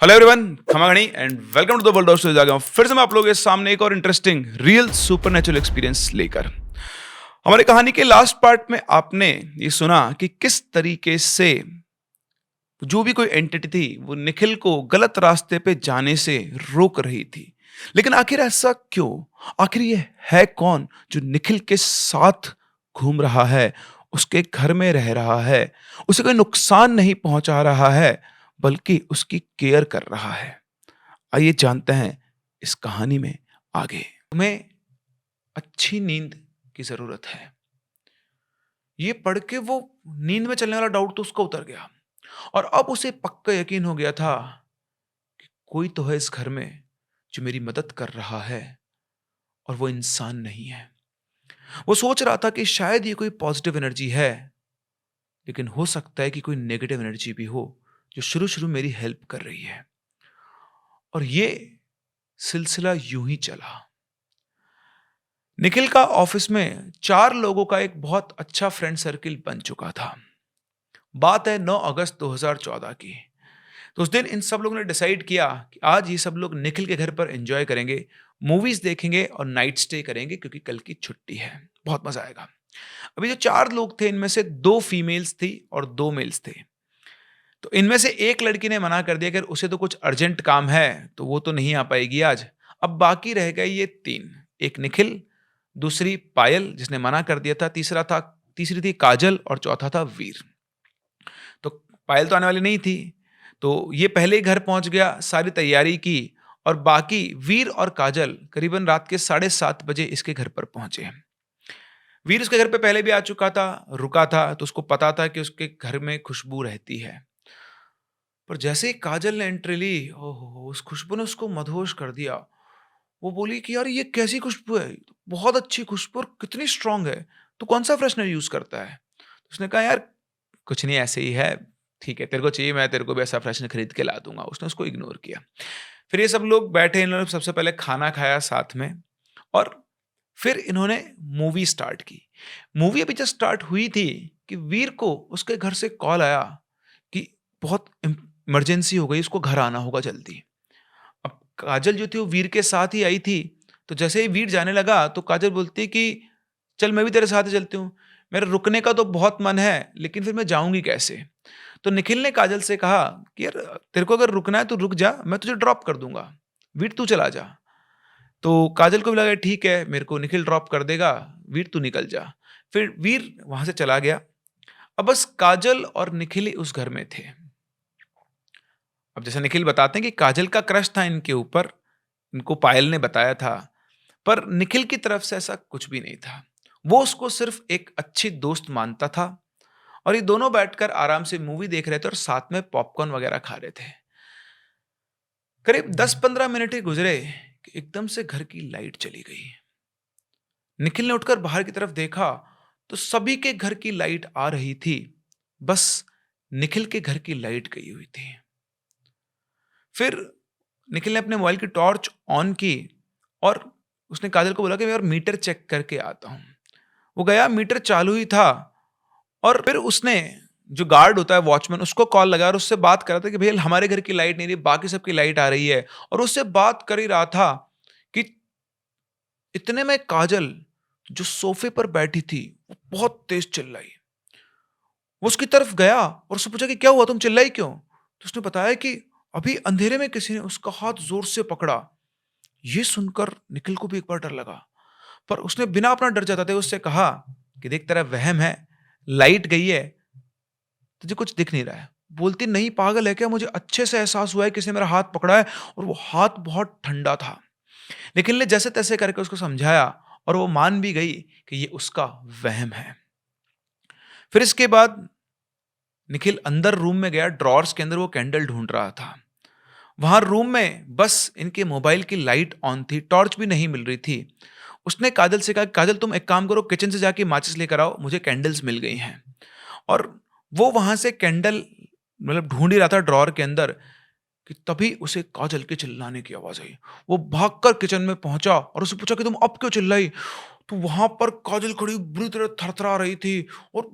Hello everyone, खमागणी and welcome to the world of stories. आ गया हूं फिर से मैं आप लोगों के सामने एक और इंटरेस्टिंग रियल सुपरनेचुरल एक्सपीरियंस लेकर। हमारी कहानी के लास्ट पार्ट में आपने ये सुना कि किस तरीके से जो भी कोई एंटिटी थी वो निखिल को गलत रास्ते पे जाने से रोक रही थी। लेकिन आखिर ऐसा क्यों? आखिर ये है कौन जो निखिल के साथ घूम रहा है, उसके घर में रह रहा है, उसे कोई नुकसान नहीं पहुंचा रहा है बल्कि उसकी केयर कर रहा है? आइए जानते हैं इस कहानी में आगे। तुम्हें अच्छी नींद की जरूरत है। ये पढ़ के वो नींद में चलने वाला डाउट तो उसका उतर गया और अब उसे पक्का यकीन हो गया था कि कोई तो है इस घर में जो मेरी मदद कर रहा है और वो इंसान नहीं है। वो सोच रहा था कि शायद ये कोई पॉजिटिव एनर्जी है, लेकिन हो सकता है कि कोई नेगेटिव एनर्जी भी हो जो शुरू शुरू मेरी हेल्प कर रही है। और ये सिलसिला यूं ही चला। निखिल का ऑफिस में 4 लोगों का एक बहुत अच्छा फ्रेंड सर्किल बन चुका था। बात है 9 अगस्त 2014 की। तो उस दिन इन सब लोगों ने डिसाइड किया कि आज ये सब लोग निखिल के घर पर एंजॉय करेंगे, मूवीज देखेंगे और नाइट स्टे करेंगे क्योंकि कल की छुट्टी है। बहुत मजा आएगा। अभी जो 4 लोग थे इनमें से 2 फीमेल्स थी और 2 मेल्स थे। तो इनमें से एक लड़की ने मना कर दिया कि उसे तो कुछ अर्जेंट काम है तो वो तो नहीं आ पाएगी आज। अब बाकी रह गए ये 3, एक निखिल, दूसरी पायल जिसने मना कर दिया था, तीसरी थी काजल और चौथा था वीर। तो पायल तो आने वाली नहीं थी, तो ये पहले ही घर पहुंच गया, सारी तैयारी की और बाकी वीर और काजल करीबन रात के 7:30 बजे इसके घर पर पहुंचे। वीर उसके घर पे पहले भी आ चुका था, रुका था, तो उसको पता था कि उसके घर में खुशबू रहती है। पर जैसे ही काजल ने एंट्री ली, ओहो, उस खुशबू ने उसको मदहोश कर दिया। वो बोली कि यार ये कैसी खुशबू है? बहुत अच्छी खुशबू और कितनी स्ट्रांग है। तू कौन सा फ्रेशनर यूज करता है? उसने कहा यार कुछ नहीं, ऐसे ही है। ठीक है, तेरे को चाहिए मैं तेरे को भी ऐसा फ्रेशनर खरीद के ला दूंगा। उसने उसको इग्नोर किया। फिर ये सब लोग बैठे, इन्होंने सबसे पहले खाना खाया साथ में और फिर इन्होंने मूवी स्टार्ट की। मूवी अभी जस्ट स्टार्ट हुई थी कि वीर को उसके घर से कॉल आया कि बहुत इमरजेंसी हो गई, उसको घर आना होगा जल्दी। अब काजल जो थी वो वीर के साथ ही आई थी। तो जैसे ही वीर जाने लगा तो काजल बोलती कि चल मैं भी तेरे साथ ही चलती हूँ। मेरा रुकने का तो बहुत मन है लेकिन फिर मैं जाऊंगी कैसे? तो निखिल ने काजल से कहा कि यार तेरे को अगर रुकना है तो रुक जा, मैं तुझे ड्रॉप कर दूंगा। वीर तू चला जा। तो काजल को भी लगा ठीक है, मेरे को निखिल ड्रॉप कर देगा, वीर तू निकल जा। फिर वीर वहां से चला गया। अब बस काजल और निखिल ही उस घर में थे। अब जैसे निखिल बताते हैं कि काजल का क्रश था इनके ऊपर, इनको पायल ने बताया था। पर निखिल की तरफ से ऐसा कुछ भी नहीं था। वो उसको सिर्फ एक अच्छी दोस्त मानता था और ये दोनों बैठकर आराम से मूवी देख रहे थे और साथ में पॉपकॉर्न वगैरह खा रहे थे। करीब 10-15 मिनट ही गुजरे कि एकदम से घर की लाइट चली गई। निखिल ने उठकर बाहर की तरफ देखा तो सभी के घर की लाइट आ रही थी, बस निखिल के घर की लाइट गई हुई थी। फिर निखिल ने अपने मोबाइल की टॉर्च ऑन की और उसने काजल को बोला कि मैं यार मीटर चेक करके आता हूँ। वो गया, मीटर चालू ही था और फिर उसने जो गार्ड होता है वॉचमैन उसको कॉल लगा और उससे बात कर रहा था कि भैया हमारे घर की लाइट नहीं रही, बाकी सबकी लाइट आ रही है। और उससे बात कर ही रहा था कि इतने में काजल जो सोफे पर बैठी थी वो बहुत तेज चिल्लाई। वो उसकी तरफ गया और उससे पूछा कि क्या हुआ, तुम चिल्लाई क्यों? तो उसने बताया कि अभी अंधेरे में किसी ने उसका हाथ जोर से पकड़ा। ये सुनकर निखिल को भी एक बार डर लगा, पर उसने बिना अपना डर जताते उससे कहा कि देख तेरा वहम है, लाइट गई है, तुझे कुछ दिख नहीं रहा है। बोलती नहीं पागल है क्या, मुझे अच्छे से एहसास हुआ है किसी ने मेरा हाथ पकड़ा है और वो हाथ बहुत ठंडा था। निखिल ने जैसे तैसे करके उसको समझाया और वो मान भी गई कि ये उसका वहम है। फिर इसके बाद निखिल अंदर रूम में गया, ड्रॉर्स के अंदर वो कैंडल ढूंढ रहा था। वहां रूम में बस इनके मोबाइल की लाइट ऑन थी, टॉर्च भी नहीं मिल रही थी। उसने काजल से कहा काजल तुम एक काम करो, किचन से जाके माचिस लेकर आओ, मुझे कैंडल्स मिल गई हैं। और वो वहां से कैंडल मतलब ढूंढ ही रहा था ड्रॉर के अंदर कि तभी उसे काजल के चिल्लाने की आवाज आई। वो भागकर किचन में पहुंचा और उसे पूछा कि तुम अब क्यों चिल्लाई? तो वहां पर काजल खड़ी बुरी तरह थरथरा रही थी और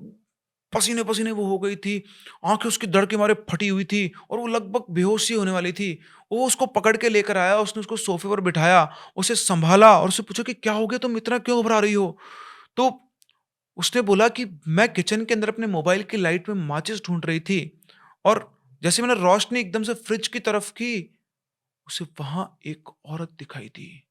पसीने-पसीने वो हो गई थी, आँखें उसकी डर के मारे फटी हुई थी और वो लगभग बेहोश ही होने वाली थी। वो उसको पकड़ के लेकर आया, उसने उसको सोफ़े पर बिठाया, उसे सँभाला और उससे पूछा कि, "क्या हो गया? तुम इतना क्यों घबरा रही हो?" तो उसने बोला कि, "मैं किचन के अंदर अपने मोबाइल की लाइट में माचिस ढूँढ रही थी और जैसे मैंने रोशनी एकदम से फ्रिज की तरफ की, उसे वहाँ एक औरत दिखाई दी।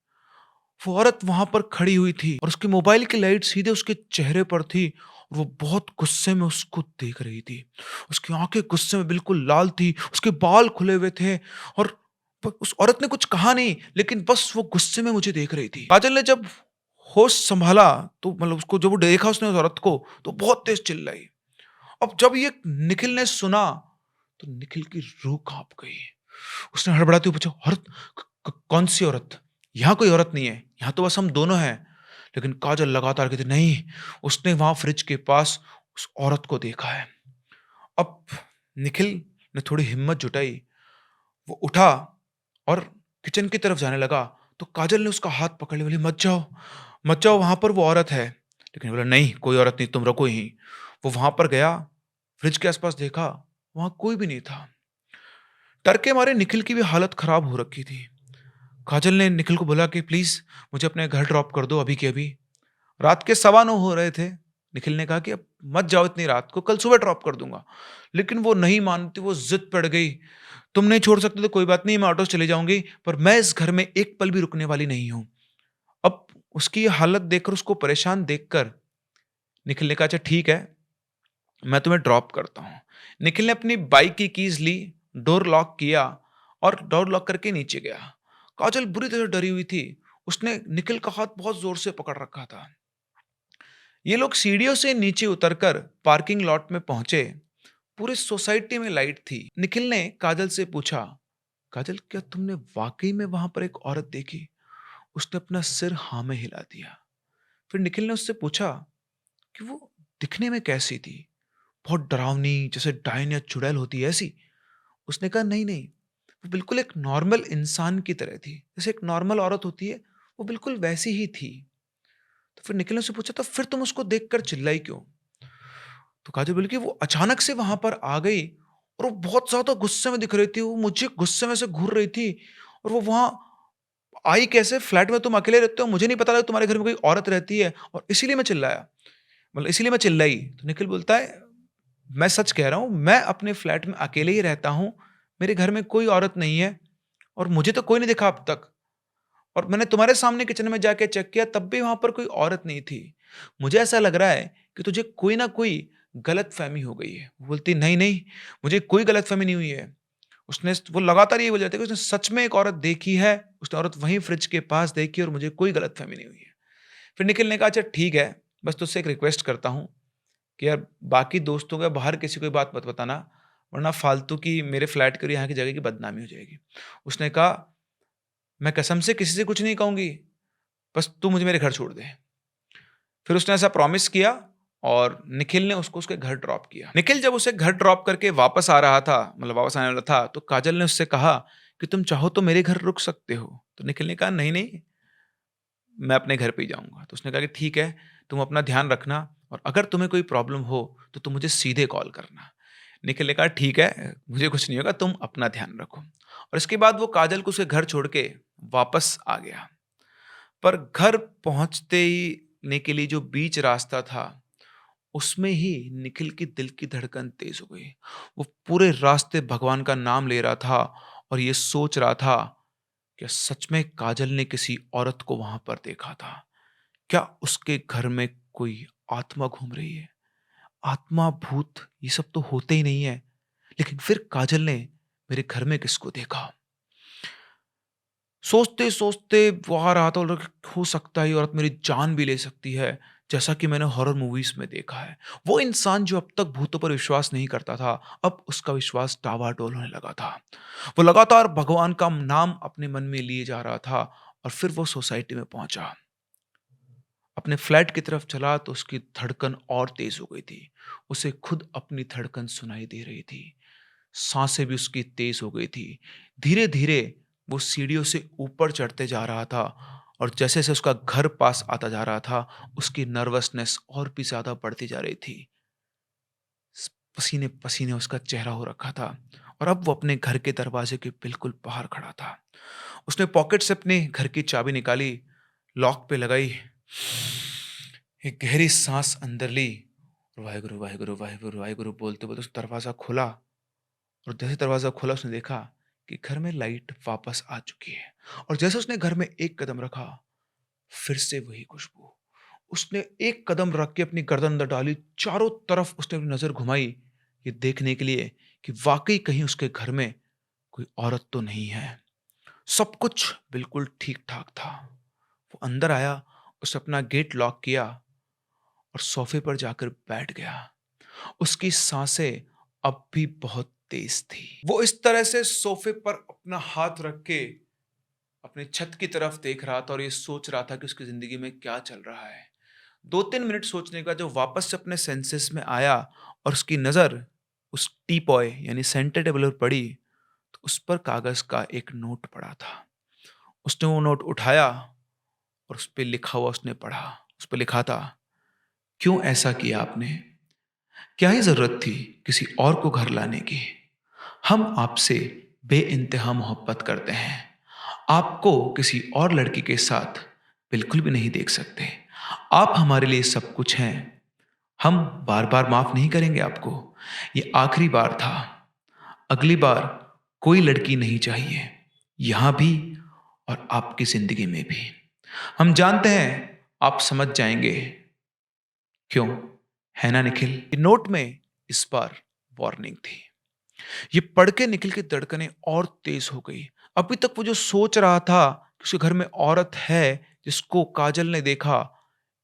वो औरत वहाँ पर खड़ी हुई थी और उसके मोबाइल की लाइट सीधे उसके चेहरे पर थी और वो बहुत गुस्से में उसको देख रही थी। उसकी आँखें गुस्से में बिल्कुल लाल थी, उसके बाल खुले हुए थे और उस औरत ने कुछ कहा नहीं, लेकिन बस वो गुस्से में मुझे देख रही थी। काजल ने जब होश सँभाला, तो मतलब उसको जब वो देखा उसने उस औरत को, तो बहुत तेज़ चिल्लाई। अब जब ये निखिल ने सुना, तो निखिल की रूह काँप गई। उसने हड़बड़ाते हुए पूछा, "औरत? कौन-सी औरत? यहाँ कोई औरत नहीं है, यहाँ तो बस हम दोनों हैं।" लेकिन काजल लगातार कहती, "नहीं, उसने वहाँ फ्रिज के पास उस औरत को देखा है।" अब निखिल ने थोड़ी हिम्मत जुटाई, वो उठा और किचन की तरफ जाने लगा, तो काजल ने उसका हाथ पकड़ लिया, बोली, मत जाओ, वहाँ पर वो औरत है।" लेकिन बोला, "नहीं, कोई औरत नहीं, तुम रुको यहीं।" वो वहाँ पर गया, फ्रिज के आस-पास देखा, वहाँ कोई भी नहीं था। डर के मारे निखिल की भी हालत खराब हो रखी थी। काजल ने निखिल को बोला कि प्लीज़ मुझे अपने घर ड्रॉप कर दो अभी के अभी। रात के 9:15 हो रहे थे। निखिल ने कहा कि अब मत जाओ इतनी रात को, कल सुबह ड्रॉप कर दूँगा। लेकिन वो नहीं मानती, वो ज़िद पड़ गई। तुम नहीं छोड़ सकते तो कोई बात नहीं, मैं ऑटो से चली जाऊँगी, पर मैं इस घर में एक पल भी रुकने वाली नहीं हूँ। अब उसकी ये हालत देखकर, उसको परेशान देखकर निखिल ने कहा, अच्छा ठीक है, मैं तुम्हें ड्रॉप करता हूँ। निखिल ने अपनी बाइक की कीज़ ली, डोर लॉक किया और डोर लॉक करके नीचे गया। काजल बुरी तरह डरी हुई थी। उसने निखिल का हाथ बहुत ज़ोर से पकड़ रखा था। ये लोग सीढ़ियों से नीचे उतरकर पार्किंग लॉट में पहुंचे। पूरी सोसाइटी में लाइट थी। निखिल ने काजल से पूछा, काजल क्या तुमने वाकई में वहां पर एक औरत देखी? उसने अपना सिर हाँ में हिला दिया। फिर निखिल ने उससे पूछा कि वो दिखने में कैसी थी? बहुत डरावनी, जैसे डायन या चुड़ैल होती है ऐसी? उसने कहा, नहीं नहीं, वो बिल्कुल एक नॉर्मल इंसान की तरह थी, जैसे एक नॉर्मल औरत होती है, वो बिल्कुल वैसी ही थी। तो फिर निखिल ने उससे पूछा, तो फिर तुम उसको देखकर चिल्लाई क्यों? तो काजल बोली कि वो अचानक से वहां पर आ गई और वो बहुत ज्यादा गुस्से में दिख रही थी, वो मुझे गुस्से में से घूर रही थी और वो वहां आई कैसे? फ्लैट में तुम अकेले रहते हो, मुझे नहीं पता था तुम्हारे घर में कोई औरत रहती है और इसीलिए मैं चिल्लाया, मतलब इसीलिए मैं चिल्लाई। तो निखिल बोलता है, मैं सच कह रहा हूँ, मैं अपने फ्लैट में अकेले ही रहता हूँ, मेरे घर में कोई औरत नहीं है और मुझे तो कोई नहीं दिखा अब तक। और मैंने तुम्हारे सामने किचन में जाके चेक किया, तब भी वहाँ पर कोई औरत नहीं थी। मुझे ऐसा लग रहा है कि तुझे कोई ना कोई गलतफ़हमी हो गई है। वो बोलती, नहीं, नहीं, मुझे कोई गलतफ़हमी नहीं हुई है। उसने वो लगातार यही बोल रहे थे कि उसने सच में एक औरत देखी है, उसने औरत वहीं फ्रिज के पास देखी और मुझे कोई गलतफ़हमी नहीं हुई है। फिर निखिल ने कहा, अच्छा ठीक है, बस तुझसे एक रिक्वेस्ट करता हूँ कि यार बाकी दोस्तों को बाहर किसी को ये बात मत बताना, वरना फालतू की मेरे फ्लैट की और यहाँ की जगह की बदनामी हो जाएगी। उसने कहा, मैं कसम से किसी से कुछ नहीं कहूँगी, बस तू मुझे मेरे घर छोड़ दे। फिर उसने ऐसा प्रॉमिस किया और निखिल ने उसको उसके घर ड्रॉप किया। निखिल जब उसे घर ड्रॉप करके वापस आ रहा था, मतलब वापस आने वाला था, तो काजल ने उससे कहा कि तुम चाहो तो मेरे घर रुक सकते हो। तो निखिल ने कहा, नहीं, नहीं, मैं अपने घर पे ही जाऊँगा। तो उसने कहा कि ठीक है, तुम अपना ध्यान रखना और अगर तुम्हें कोई प्रॉब्लम हो, तो तुम मुझे सीधे कॉल करना। निखिल ने कहा, ठीक है, मुझे कुछ नहीं होगा, तुम अपना ध्यान रखो। और इसके बाद वो काजल को उसके घर छोड़ के वापस आ गया। पर घर पहुँचते ही ने के लिए जो बीच रास्ता था, उसमें ही निखिल की दिल की धड़कन तेज हो गई। वो पूरे रास्ते भगवान का नाम ले रहा था और ये सोच रहा था कि सच में काजल ने किसी औरत को वहां पर देखा था। क्या उसके घर में कोई आत्मा घूम रही है? आत्मा, भूत, ये सब तो होते ही नहीं है, लेकिन फिर काजल ने मेरे घर में किसको देखा? सोचते-सोचते वो आ रहा था और हो सकता है ये औरत मेरी जान भी ले सकती है, जैसा कि मैंने हॉरर मूवीज़ में देखा है। वो इंसान जो अब तक भूतों पर विश्वास नहीं करता था, अब उसका विश्वास डावाडोल होने लगा था। वो लगातार भगवान का नाम अपने मन में लिए जा रहा था और फिर वो सोसाइटी में पहुँचा। अपने फ्लैट की तरफ चला तो उसकी धड़कन और तेज़ हो गई थी। उसे खुद अपनी धड़कन सुनाई दे रही थी। साँसें भी उसकी तेज़ हो गई थी। धीरे-धीरे वो सीढ़ियों से ऊपर चढ़ते जा रहा था और जैसे-जैसे उसका घर पास आता जा रहा था, उसकी नर्वसनेस और भी ज़्यादा बढ़ती जा रही थी। पसीने पसीने उसका चेहरा हो रखा था और अब वो अपने घर के दरवाजे के बिल्कुल बाहर खड़ा था। उसने पॉकेट से अपने घर की चाबी निकाली, लॉक पे लगाई, एक गहरी सांस अंदर ली और वाहेगुरु वाहेगुरु वाहेगुरु वाहेगुरु बोलते बोलते उस दरवाजा खोला और जैसे दरवाजा खोला उसने देखा कि घर में लाइट वापस आ चुकी है और जैसे उसने घर में एक कदम रखा, फिर से वही खुशबू। उसने एक कदम रख के अपनी गर्दन अंदर डाली, चारों तरफ उसने अपनी नजर घुमाई ये देखने के लिए कि वाकई कहीं उसके घर में कोई औरत तो नहीं है। सब कुछ बिल्कुल ठीक ठाक था। वो अंदर आया, उसने अपना गेट लॉक किया और सोफे पर जाकर बैठ गया। उसकी सांसें अब भी बहुत तेज थी। वो इस तरह से सोफे पर अपना हाथ रख के अपने छत की तरफ देख रहा था और ये सोच रहा था कि उसकी जिंदगी में क्या चल रहा है। 2-3 मिनट सोचने का जो वापस से अपने सेंसेस में आया और उसकी नजर उस टीपॉय यानी सेंटर टेबल पर पड़ी, तो उस पर कागज का एक नोट पड़ा था। उसने वो नोट उठाया और उस पे लिखा हुआ उसने पढ़ा। उस पे लिखा था, क्यों ऐसा किया आपने? क्या ही जरूरत थी किसी और को घर लाने की? हम आपसे बेइंतहा मोहब्बत करते हैं। आपको किसी और लड़की के साथ बिल्कुल भी नहीं देख सकते। आप हमारे लिए सब कुछ हैं। हम बार बार माफ नहीं करेंगे आपको। ये आखिरी बार था। अगली बार कोई लड़की नहीं चाहिए, यहां भी और आपकी जिंदगी में भी। हम जानते हैं आप समझ जाएंगे क्यों, है ना निखिल? ये नोट में इस बार वार्निंग थी। ये पढ़ के निखिल की धड़कनें और तेज हो गई। अभी तक वो जो सोच रहा था कि उसके घर में औरत है जिसको काजल ने देखा,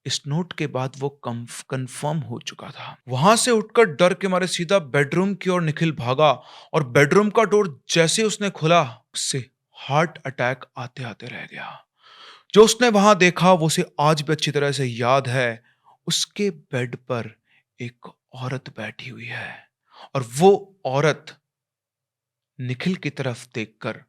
इस नोट के बाद वो कंफर्म हो चुका था। वहां से उठकर डर के मारे सीधा बेडरूम की ओर निखिल भागा और बेडरूम का डोर जैसे उसने खोला, उससे हार्ट अटैक आते आते रह गया। जो उसने वहां देखा वो उसे आज भी अच्छी तरह से याद है। उसके बेड पर एक औरत बैठी हुई है और वो औरत निखिल की तरफ देखकर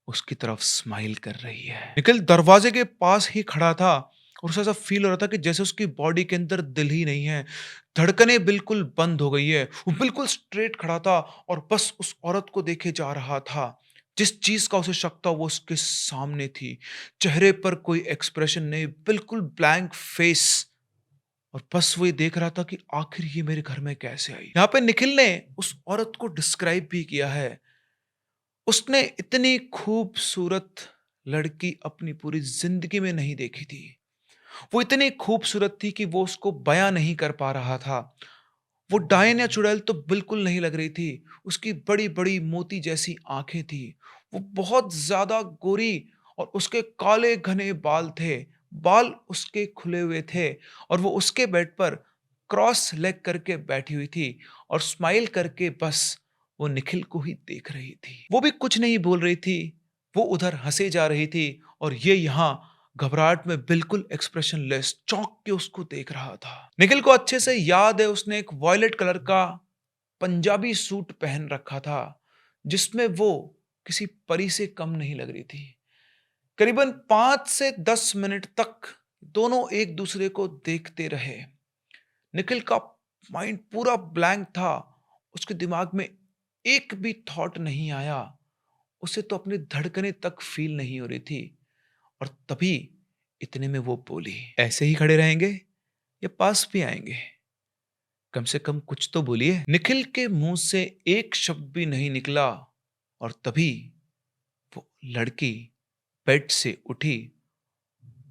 उसकी तरफ स्माइल कर रही है। निखिल दरवाजे के पास ही खड़ा था और उसे ऐसा फील हो रहा था कि जैसे उसकी बॉडी के अंदर दिल ही नहीं है। धड़कनें बिल्कुल बंद हो गई है। वो बिल्कुल स्ट्रेट खड़ा था और बस उस औरत को देखे जा रहा था। जिस चीज का उसे शक था वो उसके सामने थी। चेहरे पर कोई एक्सप्रेशन नहीं, बिल्कुल ब्लैंक फेस। और बस वो ये देख रहा था कि आखिर ये मेरे घर में कैसे आई। यहाँ पे निखिल ने उस औरत को डिस्क्राइब भी किया है। उसने इतनी खूबसूरत लड़की अपनी पूरी जिंदगी में नहीं देखी थी। वो इतनी खूबसूरत थी कि वो उसको बयां नहीं कर पा रहा था। वो डायन या चुड़ैल तो बिल्कुल नहीं लग रही थी। उसकी बड़ी बड़ी मोती जैसी आंखें थी। वो बहुत ज्यादा गोरी और उसके काले घने बाल थे। बाल उसके खुले हुए थे और वो उसके बेड पर क्रॉस लेग करके बैठी हुई थी और स्माइल करके बस वो निखिल को ही देख रही थी। वो भी कुछ नहीं बोल रही थी। वो उधर हंसे जा रही थी और ये यहाँ घबराहट में बिल्कुल एक्सप्रेशनलेस चौंक के उसको देख रहा था। निखिल को अच्छे से याद है उसने एक वॉयलेट कलर का पंजाबी सूट पहन रखा था जिसमें वो किसी परी से कम नहीं लग रही थी। करीबन 5 से 10 मिनट तक दोनों एक दूसरे को देखते रहे। निखिल का माइंड पूरा ब्लैंक था। उसके दिमाग में एक भी थॉट नहीं आया। उसे तो अपनी धड़कनें तक फील नहीं हो रही थी। और तभी इतने में वो बोली, ऐसे ही खड़े रहेंगे या पास भी आएंगे? कम से कम कुछ तो बोलिए। निखिल के मुंह से एक शब्द भी नहीं निकला और तभी वो लड़की बेड से उठी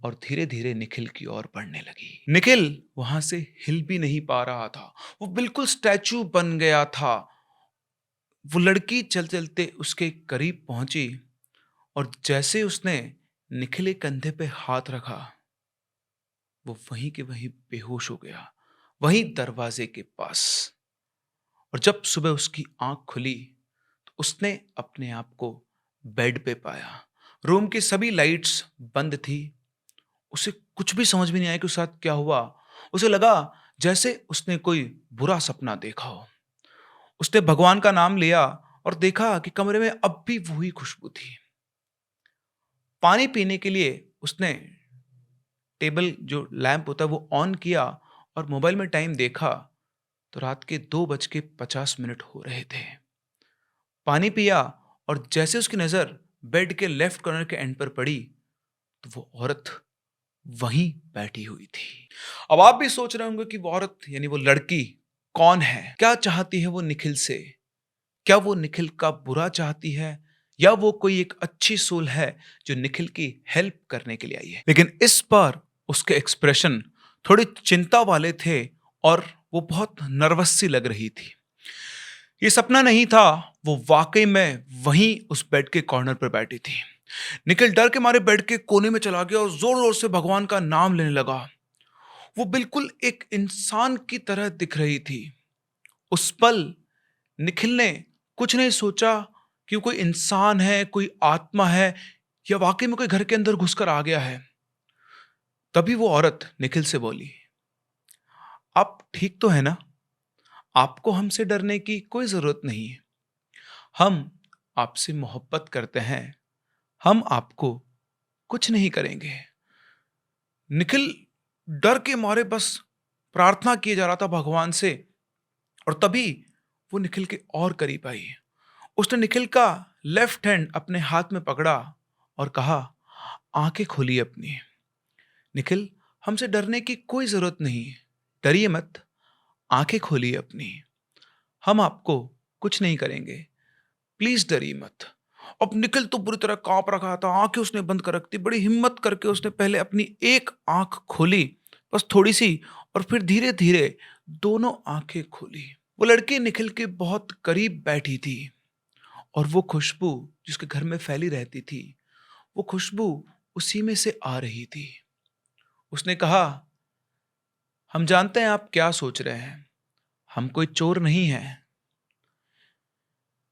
और धीरे धीरे निखिल की ओर बढ़ने लगी। निखिल वहां से हिल भी नहीं पा रहा था। वो बिल्कुल स्टैचू बन गया था। वो लड़की चलते चलते उसके करीब पहुंची और जैसे उसने निखिल के कंधे पे हाथ रखा, वो वहीं के वहीं बेहोश हो गया, वहीं दरवाजे के पास। और जब सुबह उसकी आंख खुली तो उसने अपने आप को बेड पे पाया। रूम की सभी लाइट्स बंद थी। उसे कुछ भी समझ में नहीं आया कि उसके साथ क्या हुआ। उसे लगा जैसे उसने कोई बुरा सपना देखा हो। उसने भगवान का नाम लिया और देखा कि कमरे में अब भी वही खुशबू थी। पानी पीने के लिए उसने टेबल जो लैंप होता है वो ऑन किया और मोबाइल में टाइम देखा तो रात के 2:50 हो रहे थे। पानी पिया और जैसे उसकी नज़र बेड के लेफ्ट कॉर्नर के एंड पर पड़ी, तो वो औरत वहीं बैठी हुई थी। अब आप भी सोच रहे होंगे कि वो औरत यानी वो लड़की कौन है? क्या चाहती है वो निखिल से? क्या वो निखिल का बुरा चाहती है या वो कोई एक अच्छी सोल है जो निखिल की हेल्प करने के लिए आई है? लेकिन इस बार उसके एक्सप्रेशन थोड़े चिंता वाले थे और वो बहुत नर्वस सी लग रही थी। ये सपना नहीं था, वो वाकई में वहीं उस बेड के कॉर्नर पर बैठी थी। निखिल डर के मारे बेड के कोने में चला गया और जोर जोर से भगवान का नाम लेने लगा। वो बिल्कुल एक इंसान की तरह दिख रही थी। उस पल निखिल ने कुछ नहीं सोचा कि वो कोई इंसान है, कोई आत्मा है या वाकई में कोई घर के अंदर घुसकर आ गया है। तभी वो औरत निखिल से बोली, आप ठीक तो है ना? आपको हमसे डरने की कोई जरूरत नहीं है। हम आपसे मोहब्बत करते हैं। हम आपको कुछ नहीं करेंगे। निखिल डर के मारे बस प्रार्थना किए जा रहा था भगवान से और तभी वो निखिल के और करीब आई। उसने निखिल का लेफ्ट हैंड अपने हाथ में पकड़ा और कहा, आंखें खोलिए अपनी। निखिल, हमसे डरने की कोई जरूरत नहीं, डरिए मत, आंखें खोलिए अपनी। हम आपको कुछ नहीं करेंगे, प्लीज डरिए मत। अब निखिल तो बुरी तरह कांप रखा था, आंखें उसने बंद कर रखी थी। बड़ी हिम्मत करके उसने पहले अपनी एक आंख खोली, बस थोड़ी सी, और फिर धीरे धीरे दोनों आंखें खोली। वो लड़की निखिल के बहुत करीब बैठी थी और वो खुशबू जिसके घर में फैली रहती थी, वो खुशबू उसी में से आ रही थी। उसने कहा, हम जानते हैं आप क्या सोच रहे हैं, हम कोई चोर नहीं हैं,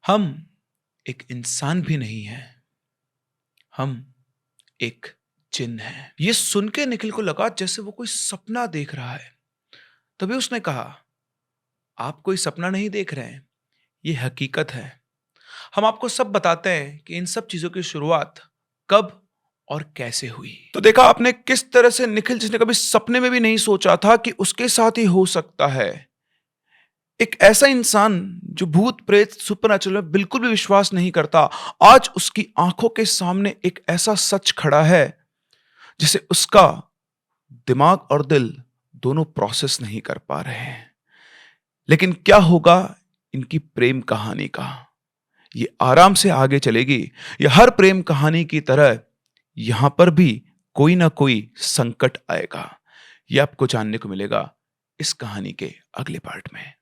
हम एक इंसान भी नहीं हैं, हम एक जिन है। ये सुन के निखिल को लगा जैसे वो कोई सपना देख रहा है। तभी उसने कहा, आप कोई सपना नहीं देख रहे हैं, ये हकीकत है। हम आपको सब बताते हैं कि इन सब चीजों की शुरुआत कब और कैसे हुई। तो देखा आपने किस तरह से निखिल, जिसने कभी सपने में भी नहीं सोचा था कि उसके साथ ही हो सकता है, एक ऐसा इंसान जो भूत प्रेत सुपरनैचुरल में बिल्कुल भी विश्वास नहीं करता, आज उसकी आंखों के सामने एक ऐसा सच खड़ा है जिसे उसका दिमाग और दिल दोनों प्रोसेस नहीं कर पा रहे हैं। लेकिन क्या होगा इनकी प्रेम कहानी का? ये आराम से आगे चलेगी या हर प्रेम कहानी की तरह यहां पर भी कोई ना कोई संकट आएगा? ये आपको जानने को मिलेगा इस कहानी के अगले पार्ट में।